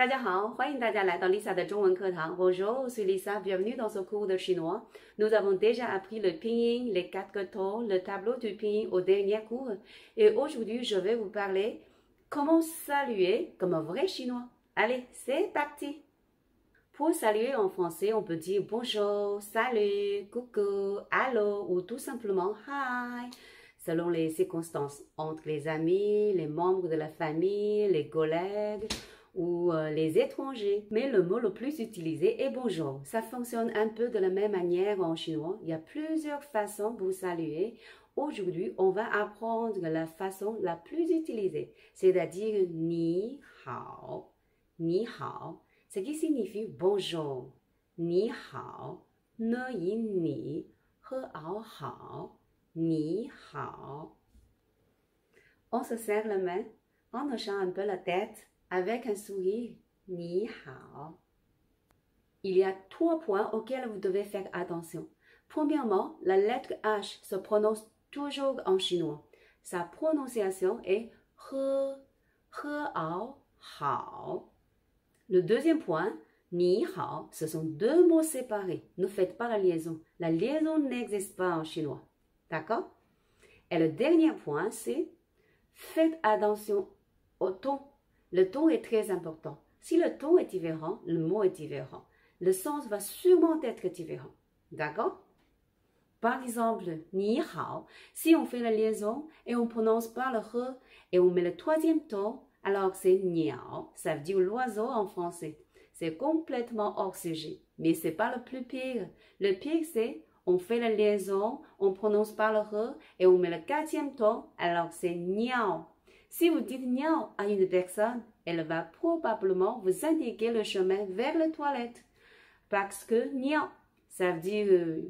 大家好，欢迎大家来到 Lisa 的中文课堂。Bonjour, je suis Lisa, bienvenue dans ce cours de chinois. Nous avons déjà appris le pinyin, les 4 tons, le tableau du pinyin au dernier cours. Et aujourd'hui, je vais vous parler comment saluer comme un vrai chinois. Allez, c'est parti! Pour saluer en français, on peut dire bonjour, salut, coucou, allô ou tout simplement hi. Selon les circonstances, entre les amis, les membres de la famille, les collègues ou les étrangers. Mais le mot le plus utilisé est bonjour. Ça fonctionne un peu de la même manière en chinois. Il y a plusieurs façons pour saluer. Aujourd'hui, on va apprendre la façon la plus utilisée, c'est-à-dire ni hao, ce qui signifie bonjour. Ni hao, ne yin ni, he ao hao, ni hao. On se serre la main en hochant un peu la tête avec un sourire. Ni hao. Il y a 3 points auxquels vous devez faire attention. Premièrement, la lettre H se prononce toujours en chinois. Sa prononciation est he ao hao. Le deuxième point, ni hao, ce sont 2 mots séparés. Ne faites pas la liaison. La liaison n'existe pas en chinois. D'accord? Et le dernier point, c'est faites attention au ton. Le ton est très important. Si le ton est différent, le mot est différent. Le sens va sûrement être différent. D'accord? Par exemple, ni hao, si on fait la liaison et on prononce pas le he et on met le 3e ton, alors c'est niao, ça veut dire l'oiseau en français. C'est complètement hors sujet, mais c'est pas le plus pire. Le pire c'est on fait la liaison, on prononce pas le he et on met le 4e ton, alors c'est niao. Si vous dites niao à une personne, elle va probablement vous indiquer le chemin vers les toilettes. Parce que niao, ça veut dire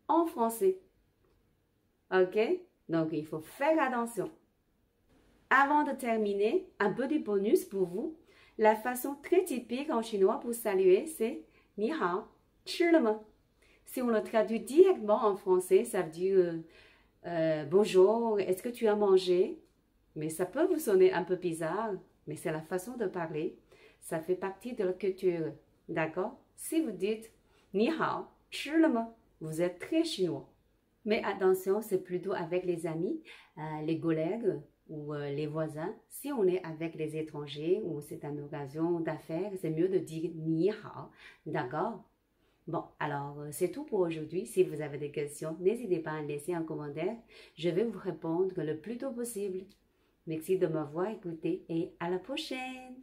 en français. Ok? Donc, il faut faire attention. Avant de terminer, un petit bonus pour vous. La façon très typique en chinois pour saluer, c'est ni hao, chi le me. Si on le traduit directement en français, ça veut dire bonjour, est-ce que tu as mangé? Mais ça peut vous sonner un peu bizarre, mais c'est la façon de parler. Ça fait partie de la culture. D'accord? Si vous dites ni hao, chi le me, vous êtes très chinois. Mais attention, c'est plutôt avec les amis, les collègues ou les voisins. Si on est avec les étrangers ou c'est une occasion d'affaires, c'est mieux de dire ni hao. D'accord? Bon, alors c'est tout pour aujourd'hui. Si vous avez des questions, n'hésitez pas à laisser un commentaire. Je vais vous répondre le plus tôt possible. Merci de m'avoir écouté et à la prochaine!